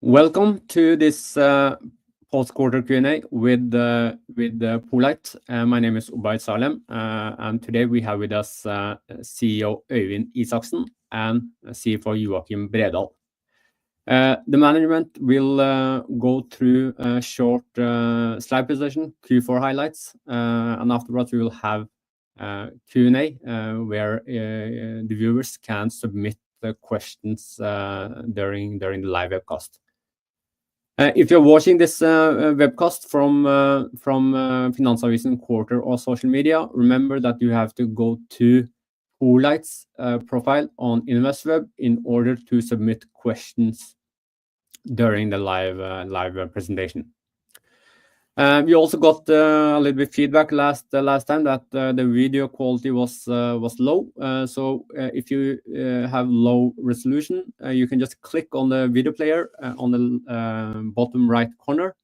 Welcome to this post-quarter Q&A with poLight. My name is Ubaid Salem, and today we have with us CEO Øyvind Isaksen and CFO Joakim Bredal. The management will go through a short slide presentation, Q4 highlights, and afterwards we will have Q&A where the viewers can submit the questions during the live webcast. If you're watching this webcast from Finansavisen Quarter or social media, remember that you have to go to poLight's profile on InvestWeb in order to submit questions during the live presentation. We also got a little bit feedback last time that the video quality was low. So if you have low resolution, you can just click on the video player on the bottom right corner.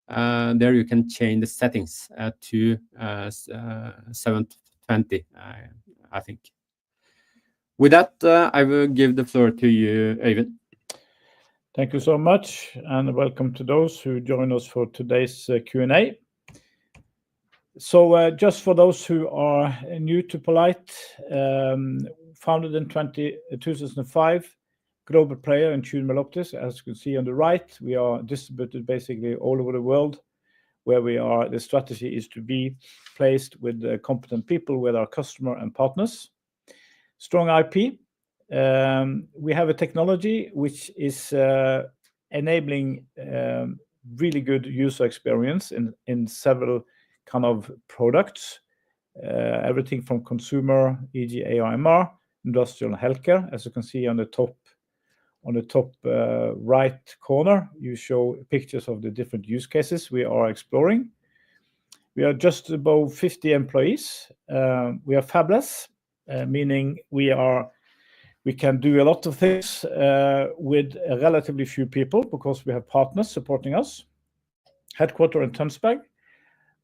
There you can change the settings to 720, I think. With that, I will give the floor to you, Øyvind. Thank you so much, and welcome to those who join us for today's Q&A. So just for those who are new to poLight, founded in 2005, global player in tunable optics. As you can see on the right, we are distributed basically all over the world, where the strategy is to be placed with competent people, with our customer and partners. Strong IP. We have a technology which is enabling really good user experience in several kind of products, everything from consumer, e.g. AR/MR, industrial and healthcare. As you can see on the top right corner, you show pictures of the different use cases we are exploring. We are just above 50 employees. We are fabless, meaning we can do a lot of things with relatively few people because we have partners supporting us. Headquartered in Tønsberg,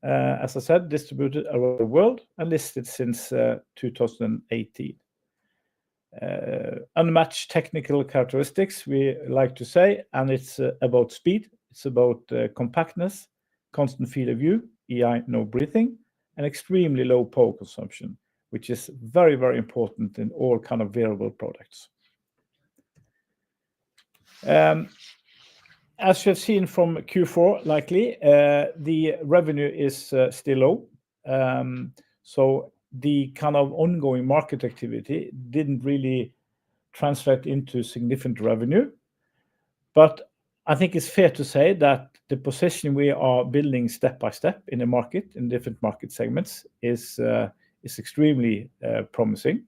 as I said, distributed around the world and listed since 2018. Unmatched technical characteristics, we like to say, and it's about speed, it's about compactness, constant field of view, EI, no breathing, and extremely low power consumption, which is very, very important in all kind of wearable products. As you have seen from Q4, likely, the revenue is still low. So the kind of ongoing market activity didn't really translate into significant revenue. But I think it's fair to say that the position we are building step by step in the market, in different market segments, is extremely promising.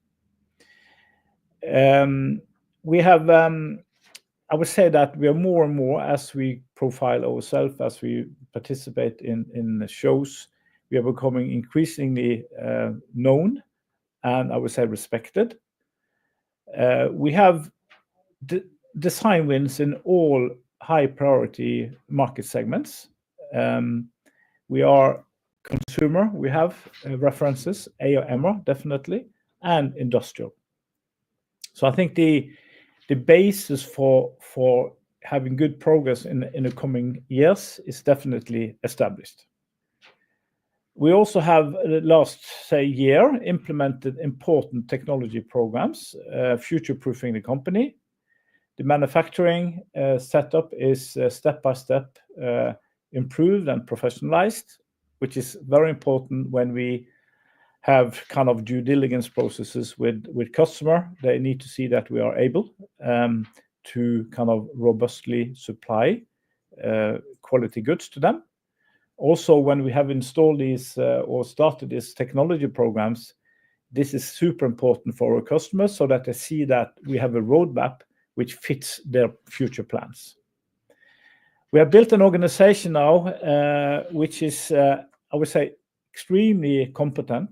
We have, I would say that we are more and more, as we profile ourselves, as we participate in the shows, we are becoming increasingly known and I would say respected. We have design wins in all high priority market segments. We are consumer, we have references, AR/MR definitely, and industrial. So I think the basis for having good progress in the coming years is definitely established. We also have the last, say, year implemented important technology programs, future-proofing the company. The manufacturing setup is step by step improved and professionalized, which is very important when we have kind of due diligence processes with customer. They need to see that we are able to kind of robustly supply quality goods to them. Also, when we have installed these or started these technology programs, this is super important for our customers so that they see that we have a roadmap which fits their future plans. We have built an organization now which is, I would say, extremely competent,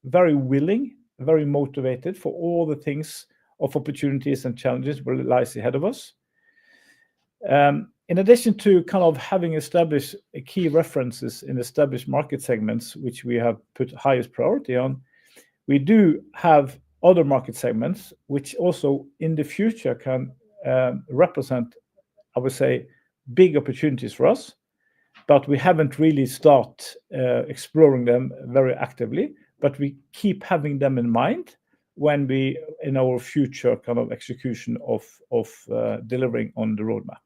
very willing, very motivated for all the things of opportunities and challenges that lies ahead of us. In addition to kind of having established key references in established market segments, which we have put highest priority on, we do have other market segments which also in the future can represent I would say, big opportunities for us, but we haven't really started exploring them very actively. But we keep having them in mind when we in our future kind of execution of delivering on the roadmap.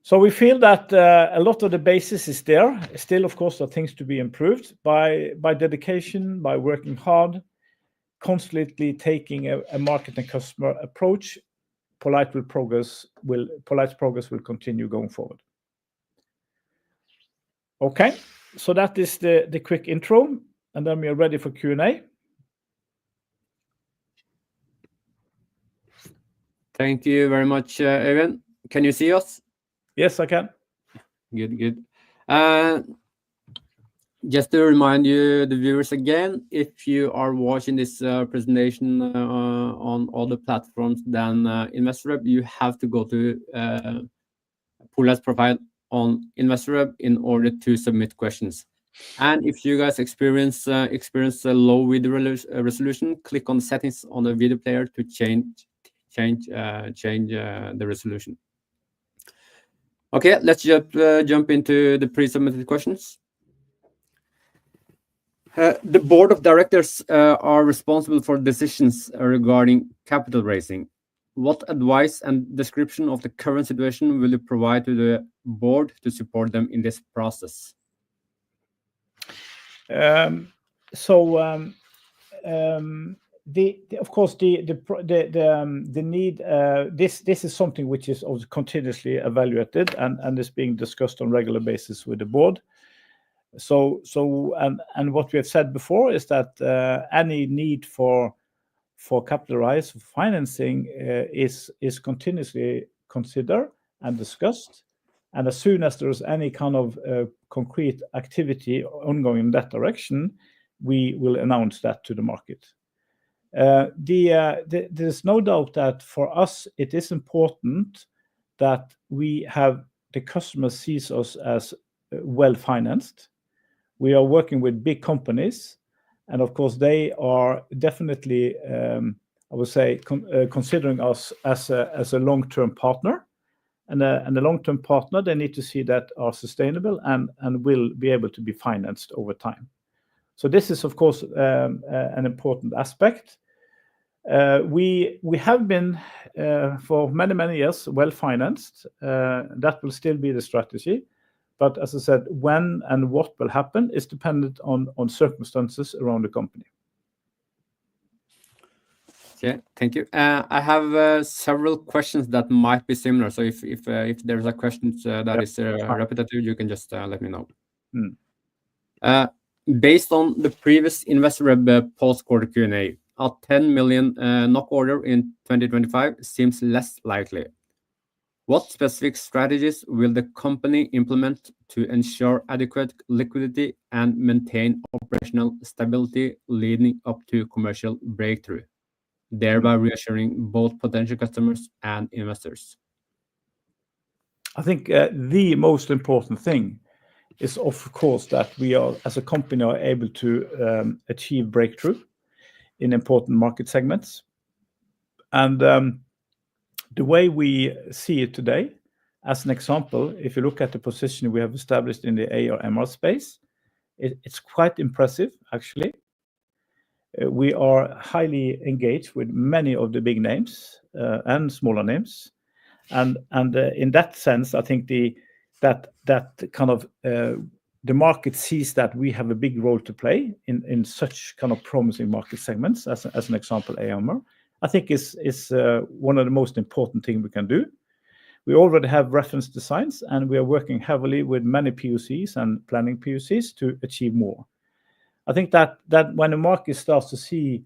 So we feel that a lot of the basis is there. Still, of course, there are things to be improved by dedication, by working hard, constantly taking a market and customer approach. poLight's progress will continue going forward. Okay, so that is the quick intro, and then we are ready for Q&A. Thank you very much, Øyvind. Can you see us? Yes, I can. Good. Just to remind you, the viewers again, if you are watching this presentation on other platforms than InvestorWeb, you have to go to poLight's profile on InvestorWeb in order to submit questions. And if you guys experience a low video resolution, click on the settings on the video player to change the resolution. Okay, let's jump into the pre-submitted questions. The board of directors are responsible for decisions regarding capital raising. What advice and description of the current situation will you provide to the board to support them in this process? Of course, the need. This is something which is also continuously evaluated and is being discussed on a regular basis with the board. And what we have said before is that any need for capital rise financing is continuously considered and discussed. And as soon as there is any kind of concrete activity ongoing in that direction, we will announce that to the market. There's no doubt that for us, it is important that the customer sees us as well-financed. We are working with big companies, and of course, they are definitely, I would say, considering us as a long-term partner. And the long-term partner, they need to see that are sustainable and will be able to be financed over time. So this is, of course, an important aspect. We have been, for many years, well-financed. That will still be the strategy. But as I said, when and what will happen is dependent on circumstances around the company. Okay, thank you. I have several questions that might be similar. So if there's a question that is repetitive, you can just let me know. Based on the previous InvestorWeb post-quarter Q&A, a 10 million NOK order in 2025 seems less likely. What specific strategies will the company implement to ensure adequate liquidity and maintain operational stability leading up to commercial breakthrough, thereby reassuring both potential customers and investors? I think the most important thing is, of course, that we are, as a company, are able to achieve breakthrough in important market segments. And the way we see it today, as an example, if you look at the position we have established in the AR/MR space, it's quite impressive, actually. We are highly engaged with many of the big names and smaller names. And in that sense, I think that kind of the market sees that we have a big role to play in such kind of promising market segments, as an example, AR/MR. I think is one of the most important things we can do. We already have reference designs, and we are working heavily with many POCs and planning POCs to achieve more. I think that when the market starts to see,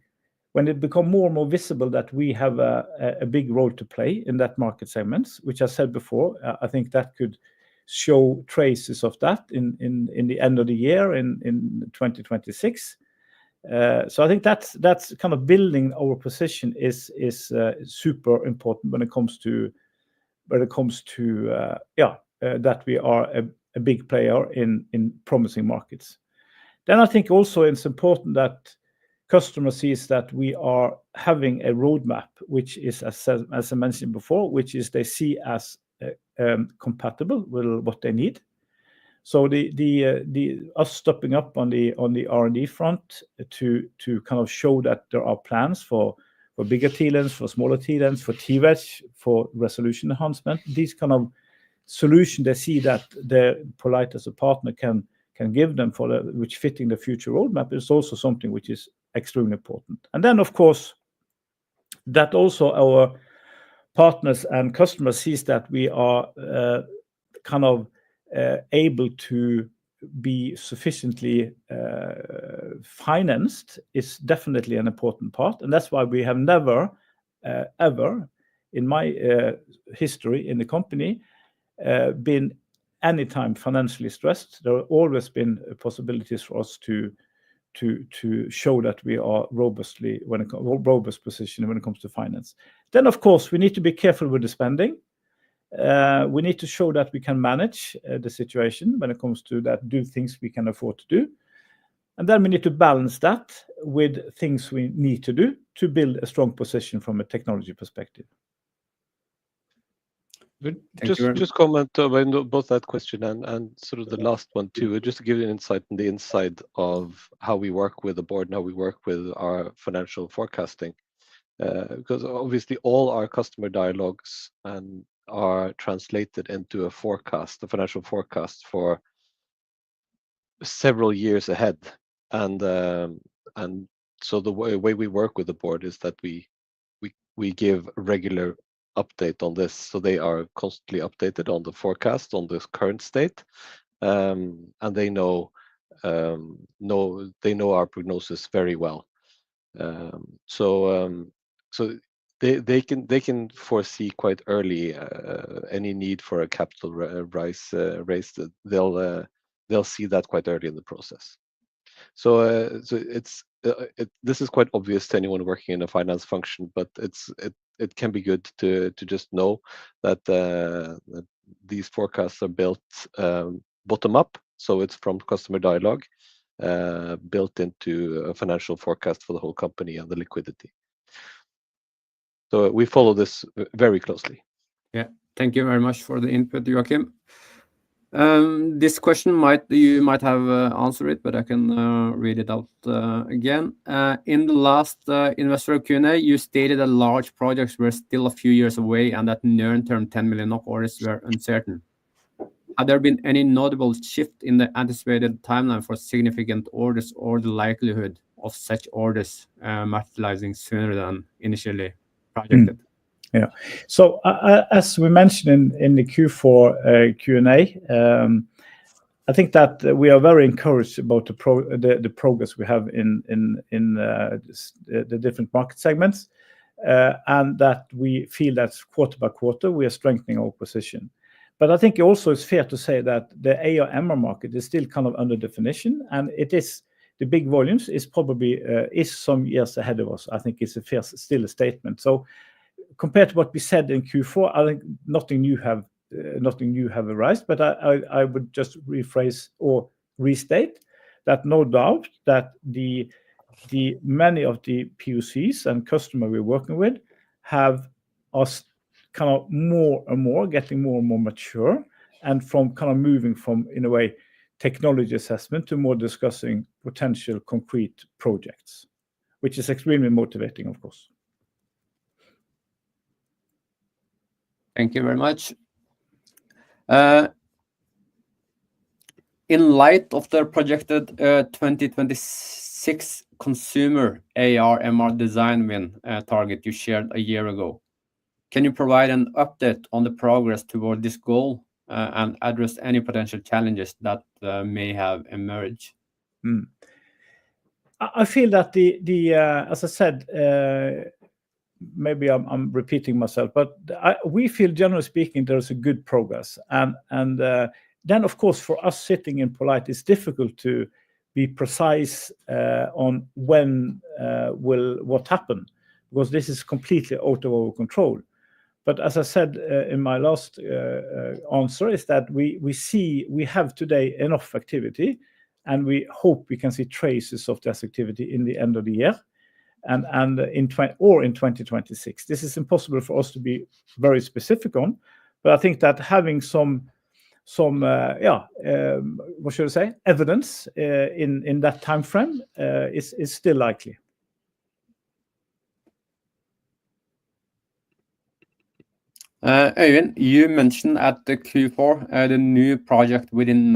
when it becomes more and more visible that we have a big role to play in that market segments, which I said before, I think that could show traces of that in the end of the year in 2026. So I think that's kind of building our position is super important when it comes to that we are a big player in promising markets. Then I think also it's important that customer sees that we are having a roadmap, which is, as I mentioned before, which is they see as compatible with what they need. So us stepping up on the R&D front to kind of show that there are plans for bigger TLens, for smaller TLens, for TWedge, for resolution enhancement. These kind of solutions they see that the poLight as a partner can give them which fitting the future roadmap is also something which is extremely important. And then of course that also our partners and customers sees that we are kind of able to be sufficiently financed is definitely an important part, and that's why we have never ever in my history in the company been anytime financially stressed. There have always been possibilities for us to show that we are robust position when it comes to finance. Then of course we need to be careful with the spending. We need to show that we can manage the situation when it comes to that, do things we can afford to do. And then we need to balance that with things we need to do to build a strong position from a technology perspective. Just comment on both that question and sort of the last one too, just to give you an insight on the inside of how we work with the board and how we work with our financial forecasting. Because obviously all our customer dialogues are translated into a financial forecast for several years ahead. And so the way we work with the board is that we give regular update on this, so they are constantly updated on the forecast on this current state, and they know our prognosis very well. So they can foresee quite early any need for a capital raise. They'll see that quite early in the process. So this is quite obvious to anyone working in a finance function, but it can be good to just know that these forecasts are built bottom up, so it's from customer dialogue built into a financial forecast for the whole company and the liquidity. So we follow this very closely. Yeah, thank you very much for the input, Joachim. This question you might have answered it, but I can read it out again. In the last investor Q&A, you stated that large projects were still a few years away and that near-term 10 million NOK orders were uncertain. Have there been any notable shift in the anticipated timeline for significant orders or the likelihood of such orders materializing sooner than initially projected? Yeah. So as we mentioned in the Q4 Q&A, I think that we are very encouraged about the progress we have in the different market segments, and that we feel that quarter by quarter we are strengthening our position. But I think also it's fair to say that the AR/MR market is still kind of under definition, and the big volumes is probably some years ahead of us. I think it's still a statement. So compared to what we said in Q4, I think nothing new have arisen, but I would just rephrase or restate that no doubt that the many of the POCs and customers we're working with have us kind of more and more getting more and more mature, and from kind of moving from, in a way, technology assessment to more discussing potential concrete projects, which is extremely motivating, of course. Thank you very much. In light of the projected 2026 consumer AR/MR design win target you shared a year ago, can you provide an update on the progress toward this goal and address any potential challenges that may have emerged? I feel that as I said, maybe I'm repeating myself, but we feel, generally speaking, there's a good progress. And then, of course, for us sitting in poLight, it's difficult to be precise on when what happen, because this is completely out of our control. But as I said in my last answer, is that we have today enough activity, and we hope we can see traces of this activity in the end of the year, and in 2026. This is impossible for us to be very specific on, but I think that having some what should I say, evidence in that time frame is still likely. Øyvind, you mentioned at the Q4 the new project within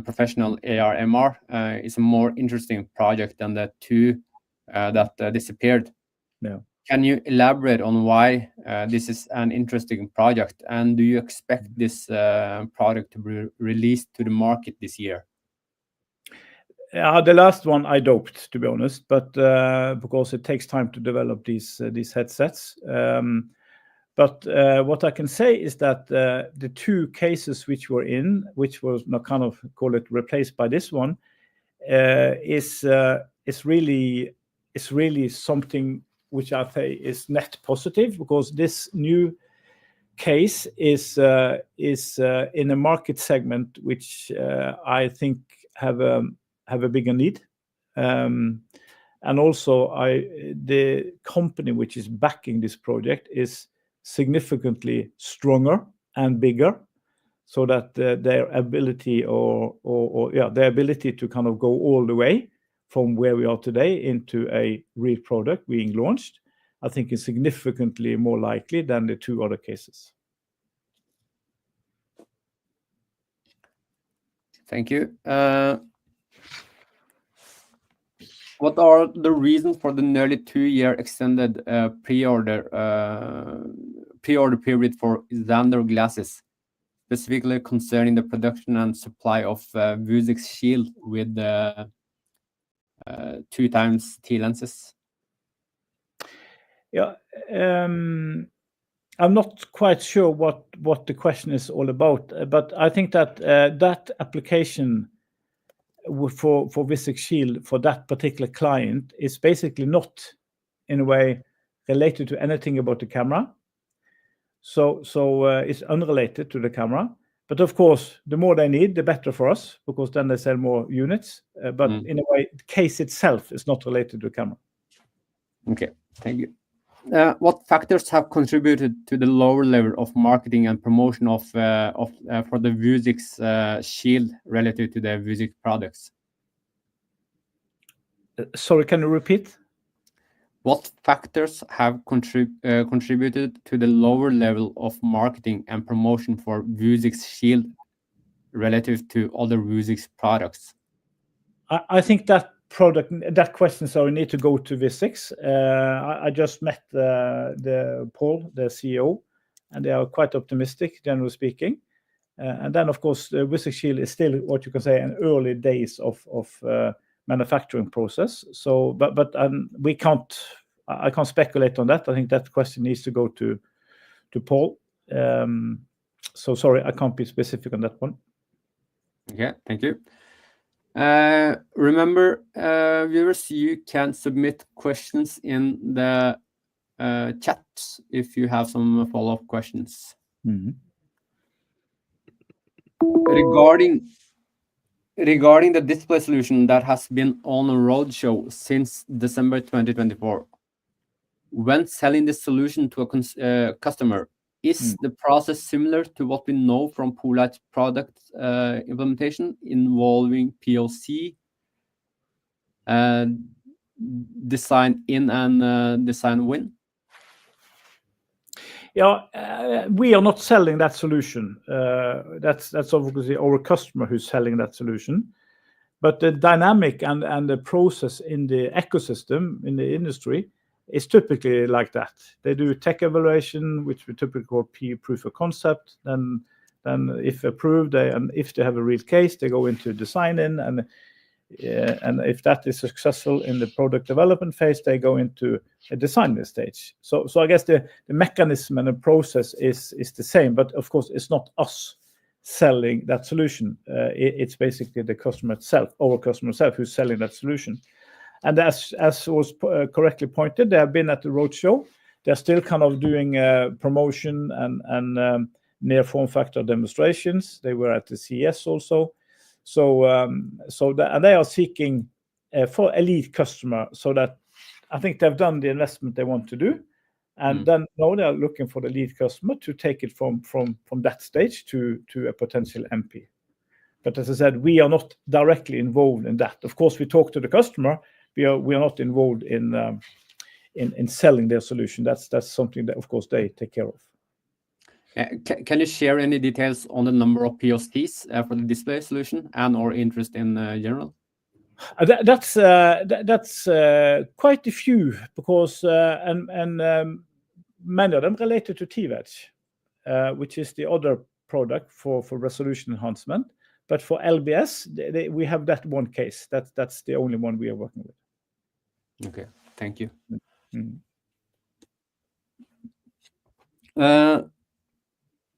professional AR/MR is a more interesting project than the two that disappeared. Yeah. Can you elaborate on why this is an interesting project, and do you expect this product to be released to the market this year? The last one I doped, to be honest, but because it takes time to develop these headsets. But what I can say is that the two cases which were in, which was not kind of call it replaced by this one, is really something which I say is net positive, because this new case is in a market segment which I think have a bigger need, and also the company which is backing this project is significantly stronger and bigger, so that their ability their ability to kind of go all the way from where we are today into a real product being launched, I think is significantly more likely than the two other cases. Thank you. What are the reasons for the nearly 2-year extended pre-order period for Xander glasses, specifically concerning the production and supply of Vuzix Shield with 2x T lenses? Yeah, I'm not quite sure what the question is all about, but I think that that application for Vuzix Shield for that particular client is basically not in a way related to anything about the camera. So it's unrelated to the camera. But of course, the more they need, the better for us, because then they sell more units. But in a way, the case itself is not related to the camera. Okay, thank you. What factors have contributed to the lower level of marketing and promotion for the Vuzix Shield relative to the Vuzix products? Sorry, can you repeat? What factors have contributed to the lower level of marketing and promotion for Vuzix Shield relative to other Vuzix products? I think that question, so we need to go to Vuzix. I just met Paul, the CEO, and they are quite optimistic, generally speaking. And then, of course, the Vuzix Shield is still what you can say in early days of manufacturing process. So, but I can't speculate on that. I think that question needs to go to Paul. So sorry, I can't be specific on that one. Okay, thank you. Remember, viewers, you can submit questions in the chat if you have some follow-up questions. Mm-hmm. Regarding the display solution that has been on a roadshow since December 2024, when selling this solution to a customer, is the process similar to what we know from poLight product implementation involving POC, design in and design win? Yeah, we are not selling that solution. That's obviously our customer who's selling that solution. But the dynamic and the process in the ecosystem, in the industry, is typically like that. They do tech evaluation, which we typically call proof of concept. Then if approved, and if they have a real case, they go into design in, and if that is successful in the product development phase, they go into a design stage. So I guess the mechanism and the process is the same, but of course it's not us selling that solution. It's basically the customer itself, our customer itself, who's selling that solution. And as was correctly pointed, they have been at the roadshow. They're still kind of doing promotion and near form factor demonstrations. They were at the CES also. and they are seeking for a lead customer, so that I think they've done the investment they want to do, and then now they are looking for the lead customer to take it from that stage to a potential MP. But as I said, we are not directly involved in that. Of course, we talk to the customer. We are not involved in selling their solution. That's something that, of course, they take care of. Can you share any details on the number of POCs for the display solution and/or interest in general? That's quite a few, because many of them related to TWedge, which is the other product for resolution enhancement. But for LBS, we have that one case. That's the only one we are working with. Okay, thank you.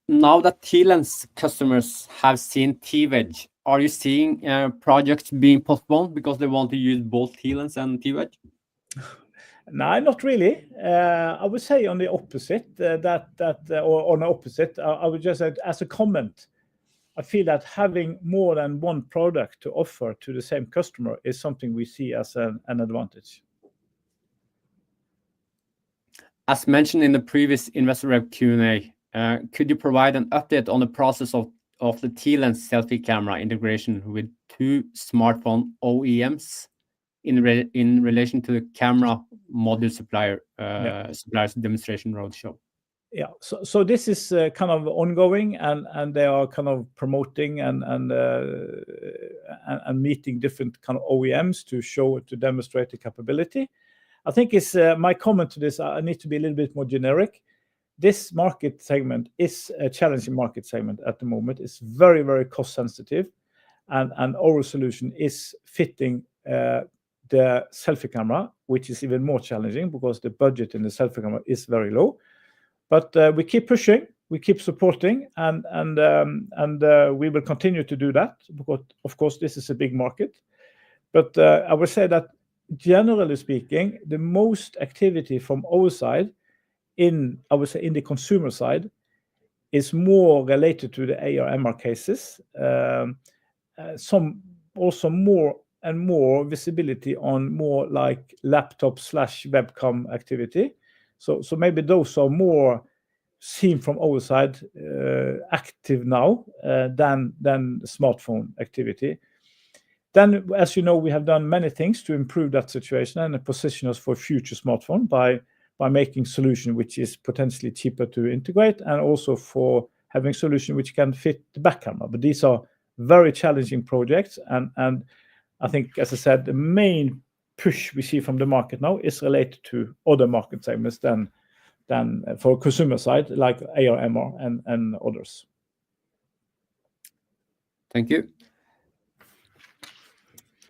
Now that TLens customers have seen TWedge, are you seeing projects being postponed because they want to use both TLens and TWedge? No, not really. I would say on the opposite, or on the opposite, I would just say, as a comment, I feel that having more than one product to offer to the same customer is something we see as an advantage. As mentioned in the previous Investor Web Q&A, could you provide an update on the process of the TLens selfie camera integration with two smartphone OEMs in relation to the camera module suppliers demonstration roadshow? Yeah, so this is kind of ongoing, and they are kind of promoting and meeting different kind of OEMs to demonstrate the capability. I think it's my comment to this. I need to be a little bit more generic. This market segment is a challenging market segment at the moment. It's very, very cost sensitive, and our solution is fitting the selfie camera, which is even more challenging because the budget in the selfie camera is very low. But we keep pushing, we keep supporting, and we will continue to do that, because of course this is a big market. But I would say that generally speaking, the most activity from our side, in the consumer side, is more related to the AR/MR cases. Some also more and more visibility on more like laptop/webcam activity. So maybe those are more seen from our side active now than smartphone activity. Then, as you know, we have done many things to improve that situation and position us for future smartphone by making solution which is potentially cheaper to integrate, and also for having solution which can fit the back camera. But these are very challenging projects, and I think, as I said, the main push we see from the market now is related to other market segments than for consumer side, like AR/MR and others. Thank you.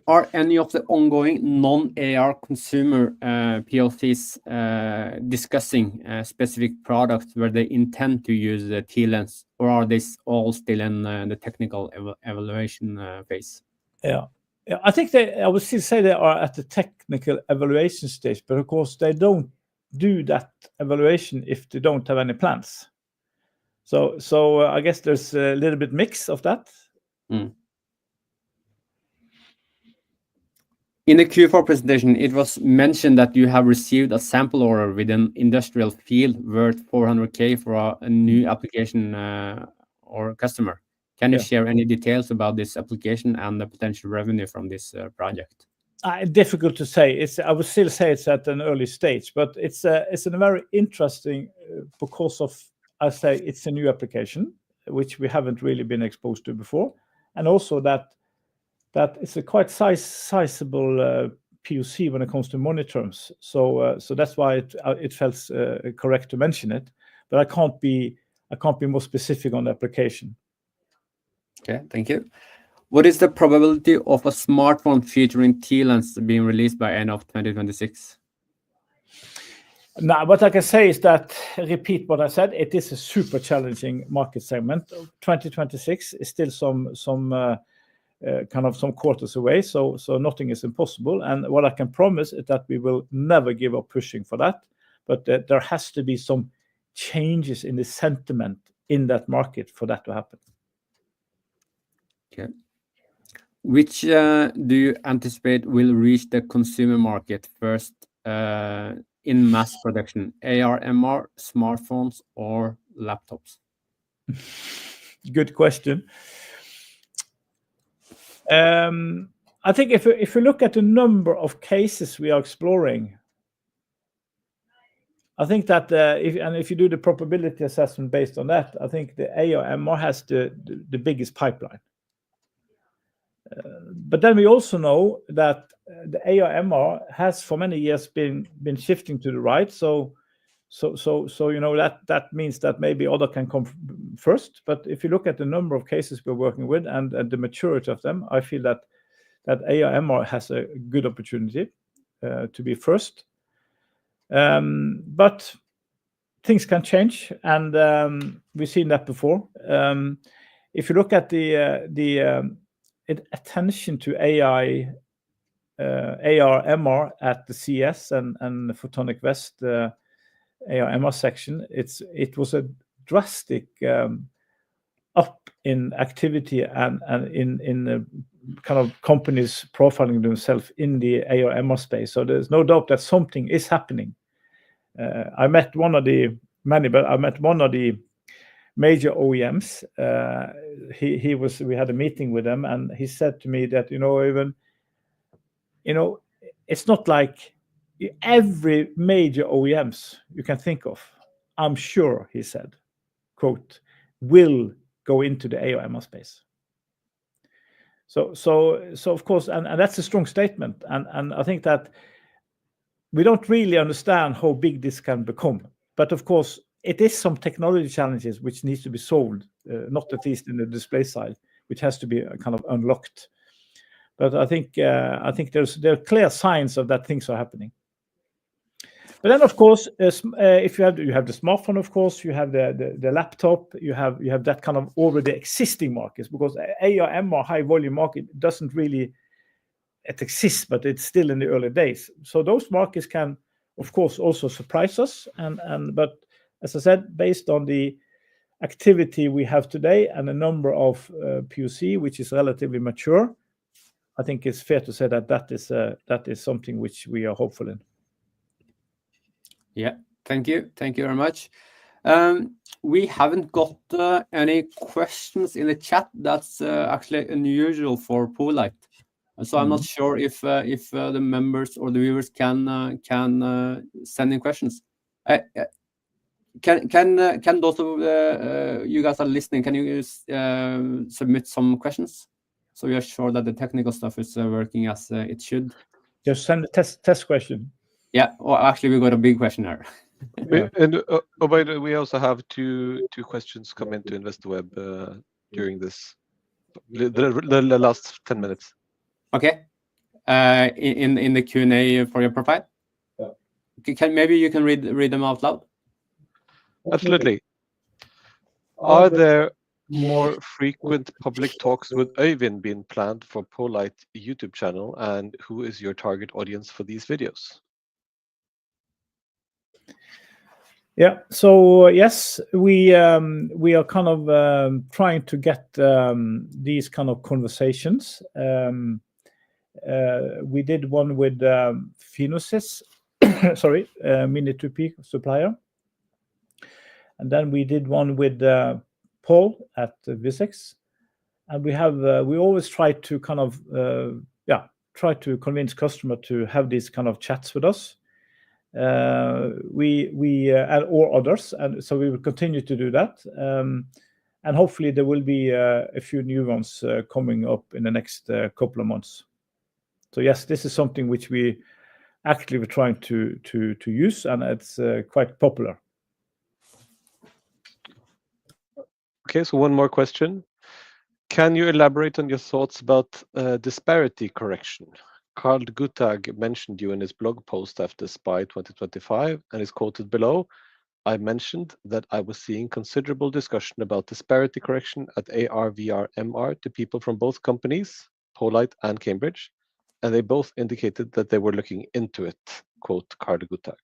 Are any of the ongoing non-AR consumer PLCs discussing specific products where they intend to use the TLens, or are they all still in the technical evaluation phase? Yeah, I think I would still say they are at the technical evaluation stage, but of course they don't do that evaluation if they don't have any plans. So I guess there's a little bit mix of that. In the Q4 presentation, it was mentioned that you have received a sample order with an industrial field worth 400K for a new application or customer. Can you share any details about this application and the potential revenue from this project? Difficult to say. I would still say it's at an early stage, but it's a very interesting because of, I say, it's a new application which we haven't really been exposed to before, and also that it's a quite sizable POC when it comes to money terms. So that's why it felt correct to mention it, but I can't be more specific on the application. Okay, thank you. What is the probability of a smartphone featuring TLens being released by end of 2026? Now, what I can say is that, repeat what I said, it is a super challenging market segment. 2026 is still some quarters away, so nothing is impossible. And what I can promise is that we will never give up pushing for that, but there has to be some changes in the sentiment in that market for that to happen. Okay. Which do you anticipate will reach the consumer market first in mass production? AR, MR, smartphones, or laptops? Good question. I think if you look at the number of cases we are exploring, I think that if you do the probability assessment based on that, I think the AR/MR has the biggest pipeline. But then we also know that the AR/MR has for many years been shifting to the right. So that means that maybe other can come first. But if you look at the number of cases we're working with and the maturity of them, I feel that AR/MR has a good opportunity to be first. But things can change, and we've seen that before. If you look at the attention to AI, AR/MR at the CES and the Photonic West AR/MR section, it was a drastic up in activity and in kind of companies profiling themselves in the AR/MR space. So there's no doubt that something is happening. I met one of the major OEMs. We had a meeting with them, and he said to me that, it's not like every major OEMs you can think of, I'm sure, he said, quote, will go into the AR/MR space. So of course, and that's a strong statement. And I think that we don't really understand how big this can become. But of course, it is some technology challenges which needs to be solved, not at least in the display side, which has to be kind of unlocked. But I think there are clear signs of that things are happening. But then, of course, if you have the smartphone, of course, you have the laptop, you have that kind of already existing markets, because AR/MR high volume market doesn't really, it exists, but it's still in the early days. So those markets can, of course, also surprise us. But as I said, based on the activity we have today and the number of POC, which is relatively mature, I think it's fair to say that is something which we are hopeful in. Yeah, thank you very much. We haven't got any questions in the chat. That's actually unusual for poLight. So I'm not sure if the members or the viewers can send in questions. Can those of you guys are listening, can you submit some questions so we are sure that the technical stuff is working as it should? Just send a test question. Yeah, or actually we got a big question here. And by the way, we also have two questions come into InvestorWeb during this the last 10 minutes. Okay. In the Q&A for your profile. Yeah. Maybe you can read them out loud. Absolutely. Are there more frequent public talks with Øyvind being planned for poLight YouTube channel, and who is your target audience for these videos? Yeah, so yes, we are kind of trying to get these kind of conversations. We did one with Phenosis, sorry, Mini 2P supplier. And then we did one with Paul at Vuzix. And we always try to kind of, try to convince customer to have these kind of chats with us. Or others, and so we will continue to do that, and hopefully there will be a few new ones coming up in the next couple of months. So yes, this is something which we actually were trying to use, and it's quite popular. Okay, so one more question. Can you elaborate on your thoughts about disparity correction? Carl Guttag mentioned you in his blog post after SPIE 2025 and is quoted below. I mentioned that I was seeing considerable discussion about disparity correction at AR, VR, MR to people from both companies, poLight and Cambridge, and they both indicated that they were looking into it, quote Carl Guttag.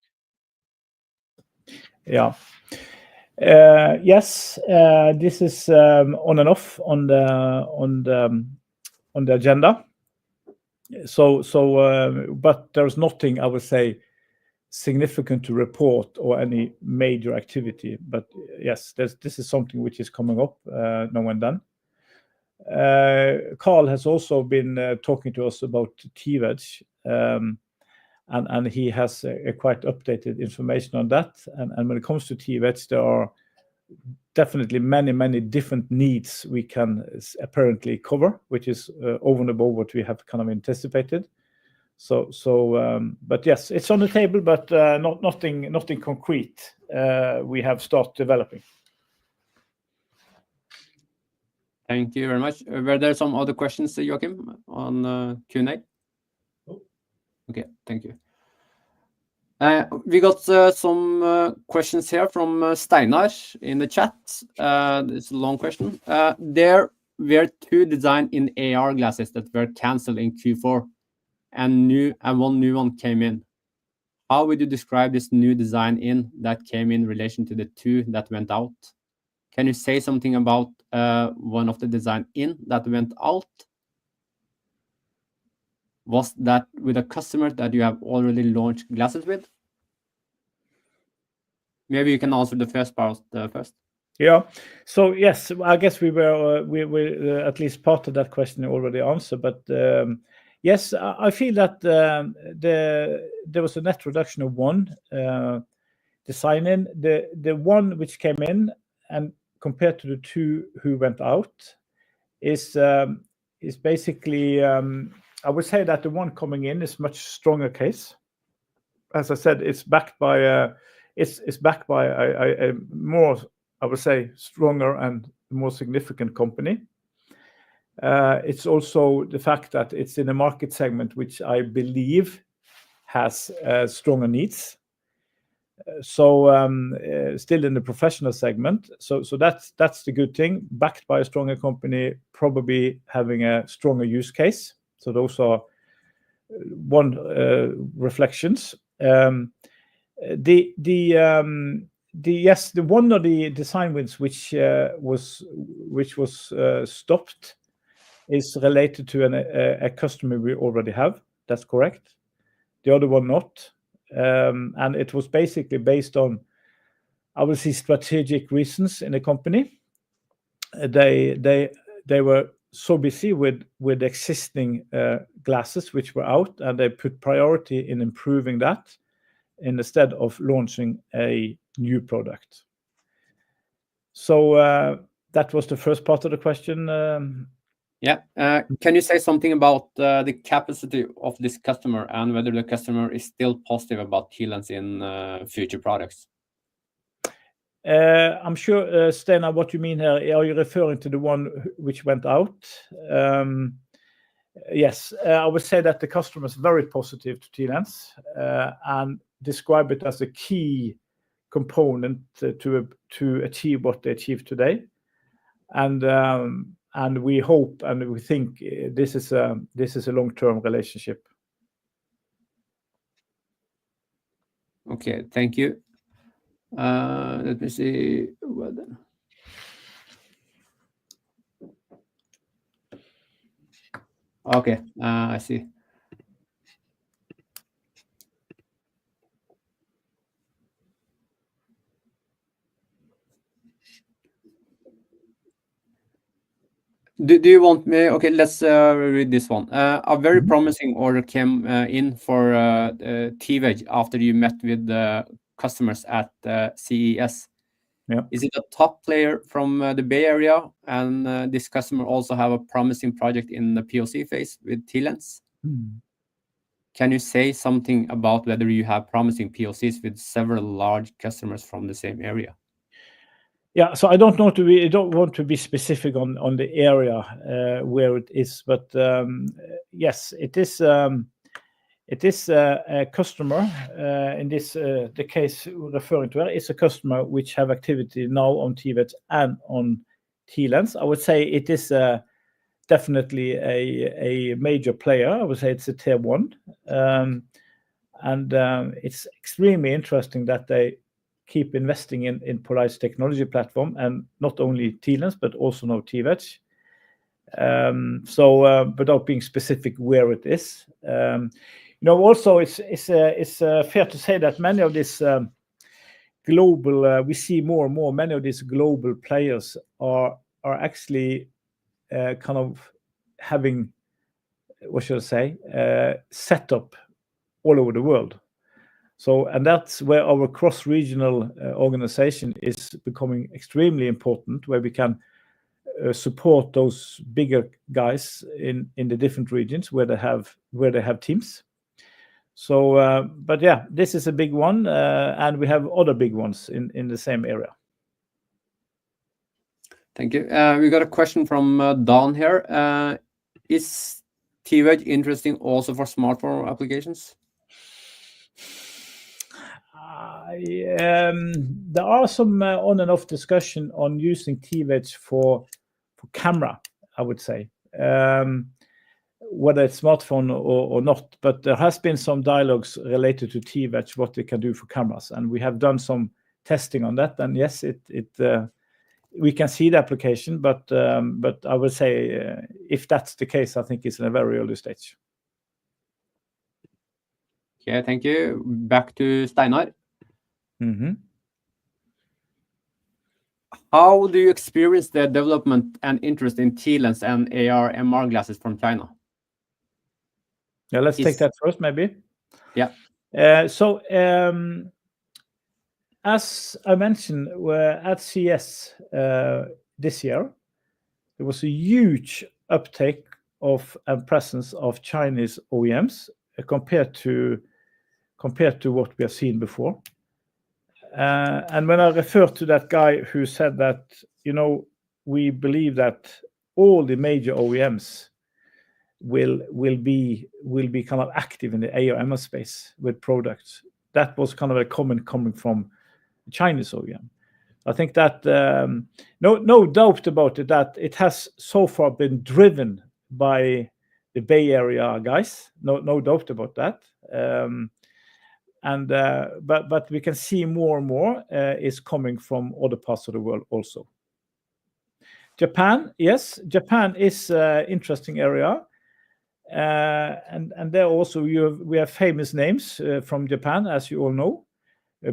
Yeah. Yes, this is on and off on the on the agenda. But there's nothing, I would say, significant to report or any major activity. But yes, this is something which is coming up now and then. Carl has also been talking to us about TWedge, and he has quite updated information on that. And when it comes to TWedge, there are definitely many different needs we can apparently cover, which is over and above what we have kind of anticipated. But yes, it's on the table, but nothing concrete we have started developing. Thank you very much. Were there some other questions, Joachim, on Q&A? No. Okay, thank you. We got some questions here from Steinar in the chat. It's a long question. There were 2 design-in AR glasses that were cancelled in Q4, and one new one came in. How would you describe this new design-in that came in relation to the 2 that went out? Can you say something about one of the design-in that went out? Was that with a customer that you have already launched glasses with? Maybe you can answer the first part first. Yeah. So yes, I guess we at least part of that question already answered. But yes, I feel that there was a net reduction of 1 design-in. The one which came in, and compared to the 2 who went out, is basically I would say that the one coming in is much stronger case. As I said, it's backed by a more, I would say, stronger and more significant company. It's also the fact that it's in a market segment which I believe has stronger needs. So still in the professional segment. So that's the good thing. Backed by a stronger company, probably having a stronger use case. So those are one reflections. Yes, the one of the design wins which was stopped is related to a customer we already have. That's correct. The other one not. And it was basically based on, I would say, strategic reasons in the company. They were so busy with existing glasses which were out, and they put priority in improving that instead of launching a new product. So that was the first part of the question. Yeah. Can you say something about the capacity of this customer and whether the customer is still positive about TLens in future products? I'm sure, Steinar, what you mean here, are you referring to the one which went out? Yes, I would say that the customer is very positive to TLens and describe it as a key component to achieve what they achieve today. And we hope and we think this is a long-term relationship. Okay, thank you. Let me see. Well then. Okay, I see. Do you want me? Okay, let's read this one. A very promising order came in for TWedge after you met with the customers at CES. Yeah. Is it a top player from the Bay Area? And this customer also have a promising project in the POC phase with TLens. Can you say something about whether you have promising POCs with several large customers from the same area? Yeah, so I don't want to be specific on the area where it is, but yes, it is a customer. In this the case referring to it is a customer which have activity now on TWedge and on TLens. I would say it is definitely a major player. I would say it's a tier 1, and it's extremely interesting that they keep investing in poLight's technology platform, and not only TLens but also now TWedge. Without being specific where it is. Also it's fair to say that many of these global, we see more and more, many of these global players are actually kind of having, what should I say, set up all over the world. And that's where our cross-regional organization is becoming extremely important, where we can support those bigger guys in the different regions where they have teams. But yeah, this is a big one, and we have other big ones in the same area. Thank you. We got a question from Don here. Is TWedge interesting also for smartphone applications? There are some on and off discussion on using TWedge for camera, I would say, whether it's smartphone or not. But there has been some dialogues related to TWedge, what it can do for cameras, and we have done some testing on that. And yes, we can see the application, but I would say if that's the case, I think it's in a very early stage. Okay, thank you. Back to Steinar. How do you experience the development and interest in T-Lens and AR/MR glasses from China? Yeah, let's take that first, maybe. Yeah. As I mentioned, we're at CES this year, there was a huge uptake of and presence of Chinese OEMs compared to what we have seen before. And when I refer to that guy who said that, we believe that all the major OEMs will be kind of active in the AR/MR space with products. That was kind of a comment coming from Chinese OEM. I think that no doubt about it, that it has so far been driven by the Bay Area guys. No doubt about that. But we can see more and more is coming from other parts of the world also. Japan, yes, Japan is an interesting area. And there also we have famous names from Japan, as you all know,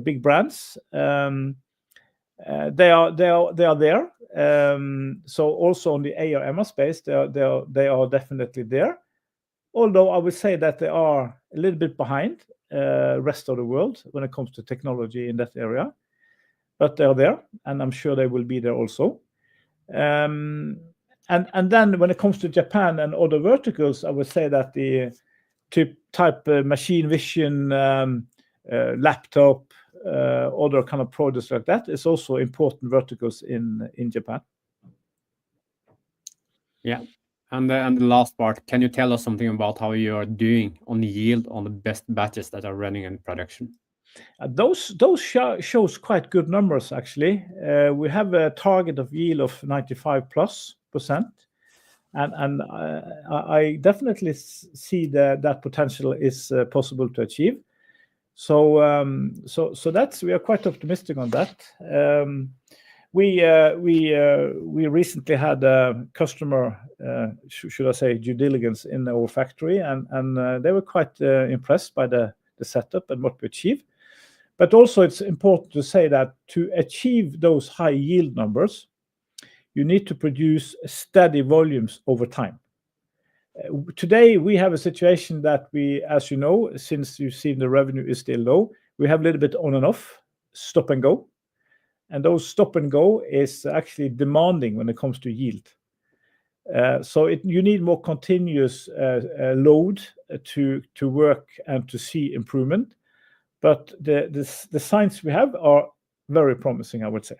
big brands. They are there. So also on the AR/MR space, they are definitely there. Although I would say that they are a little bit behind rest of the world when it comes to technology in that area, but they're there, and I'm sure they will be there also. And then when it comes to Japan and other verticals, I would say that the type machine vision, laptop, other kind of products like that is also important verticals in Japan. Yeah. And the last part, can you tell us something about how you are doing on the yield on the best batches that are running in production? Those shows quite good numbers, actually. We have a target of yield of 95+%, and I definitely see that potential is possible to achieve. So that's, we are quite optimistic on that. We recently had a customer, should I say, due diligence in our factory, and they were quite impressed by the setup and what we achieved. But also it's important to say that to achieve those high yield numbers, you need to produce steady volumes over time. Today, we have a situation that we, as you know, since you've seen the revenue is still low, we have a little bit on and off, stop and go. And those stop and go is actually demanding when it comes to yield. So you need more continuous load to work and to see improvement. But the signs we have are very promising, I would say.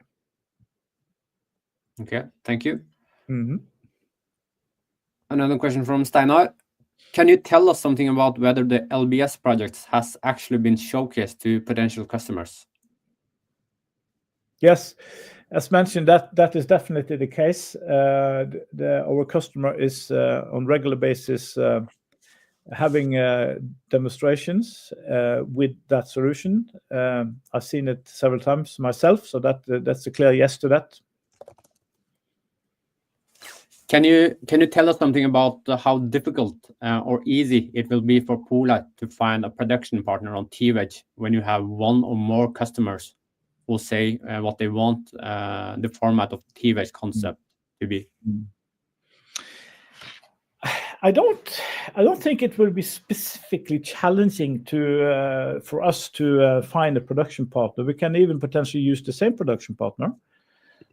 Okay, thank you. Mm-hmm. Another question from Steinar. Can you tell us something about whether the LBS project has actually been showcased to potential customers? Yes, as mentioned, that is definitely the case. Our customer is on regular basis having demonstrations with that solution. I've seen it several times myself, so that's a clear yes to that. Can you tell us something about how difficult or easy it will be for poLight to find a production partner on TWedge when you have one or more customers who say what they want the format of TWedge concept to be? I don't think it will be specifically challenging for us to find a production partner. We can even potentially use the same production partner.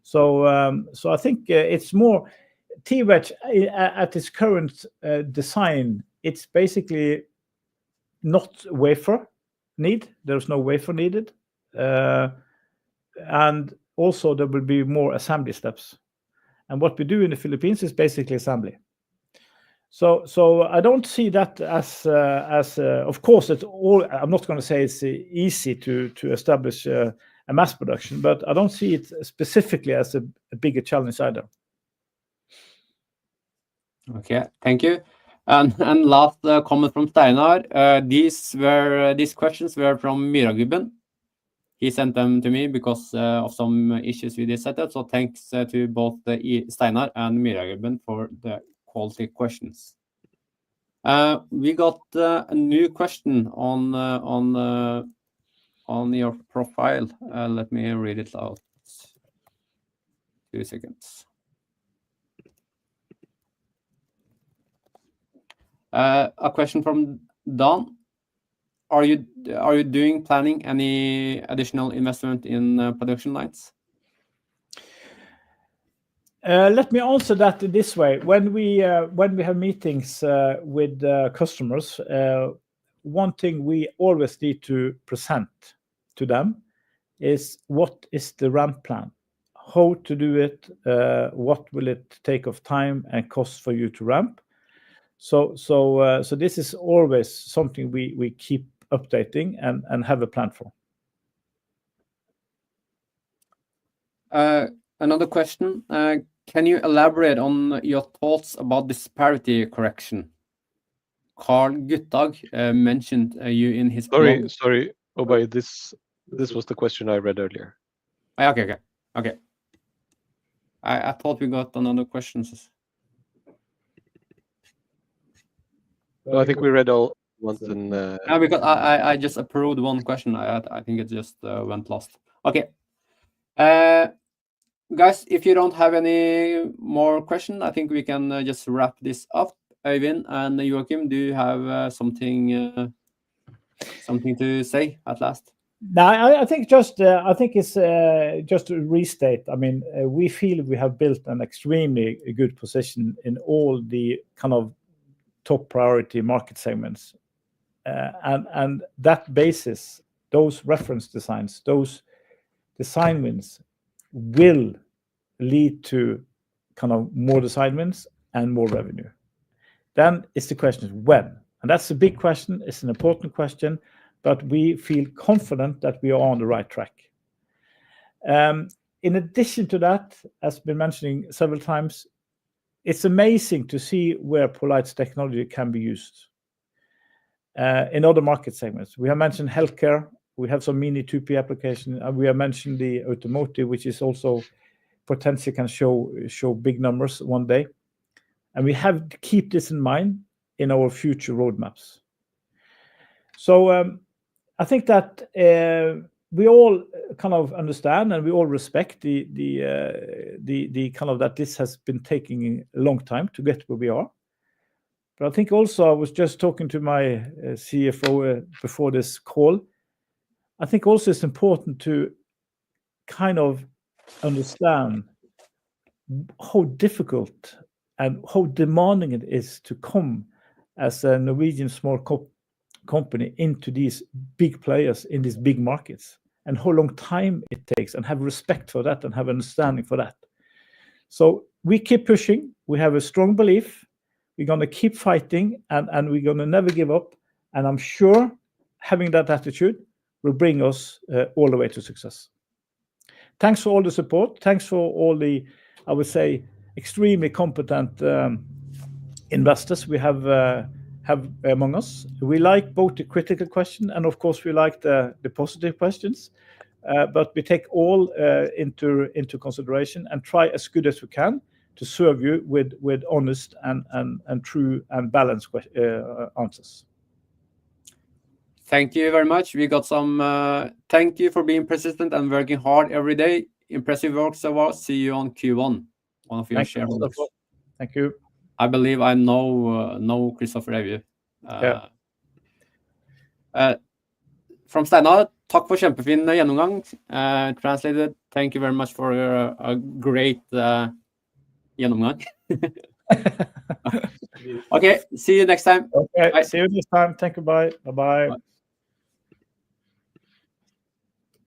So I think it's more TWedge at its current design. It's basically not wafer need. There's no wafer needed, and also there will be more assembly steps. And what we do in the Philippines is basically assembly. So I don't see that as of course it's all. I'm not going to say it's easy to establish a mass production, but I don't see it specifically as a bigger challenge either. Okay, thank you. And last comment from Steinar. These questions were from Myragubben. He sent them to me because of some issues with this setup. So thanks to both Steinar and Myragubben for the quality questions. We got a new question on your profile. Let me read it out. 2 seconds. A question from Don. Are you planning any additional investment in production lines? Let me answer that this way. When we have meetings with customers, one thing we always need to present to them is what is the ramp plan, how to do it, what will it take of time and cost for you to ramp. So this is always something we keep updating and have a plan for. Another question. Can you elaborate on your thoughts about disparity correction? Carl Guttag mentioned you in his blog. Sorry, Obay, this was the question I read earlier. Okay. I thought we got another question. No, I think we read all once and no, because I just approved one question. I think it just went lost. Okay. Guys, if you don't have any more questions, I think we can just wrap this up. Øyvind and Joachim, do you have something to say at last? No, I think it's just to restate. I mean, we feel we have built an extremely good position in all the kind of top priority market segments, and that basis, those reference designs, those design wins will lead to kind of more design wins and more revenue. Then it's the question when, and that's a big question. It's an important question, but we feel confident that we are on the right track. In addition to that, as been mentioning several times, it's amazing to see where poLight's technology can be used in other market segments. We have mentioned healthcare. We have some mini 2P application. And we have mentioned the automotive, which is also potentially can show big numbers one day. And we have to keep this in mind in our future roadmaps. So I think that we all kind of understand and we all respect the kind of that this has been taking a long time to get where we are. But I think also I was just talking to my CFO before this call. I think also it's important to kind of understand how difficult and how demanding it is to come as a Norwegian small company into these big players in these big markets, and how long time it takes, and have respect for that and have understanding for that. So we keep pushing. We have a strong belief. We're going to keep fighting, and we're going to never give up. And I'm sure having that attitude will bring us all the way to success. Thanks for all the support. Thanks for all the, I would say, extremely competent investors we have among us. We like both the critical question and, of course, we like the positive questions. But we take all into consideration and try as good as we can to serve you with honest and true and balanced answers. Thank you very much. We got some. Thank you for being persistent and working hard every day. Impressive work so far. See you on Q1. One of your shareholders. Thank you. I believe I know Christopher Evje. From Steinar, takk for kjempefin gjennomgang. Translated, thank you very much for a great gjennomgang. Okay, see you next time. Okay, Bye. see you next time. Thank you. Bye. Bye-bye. Bye.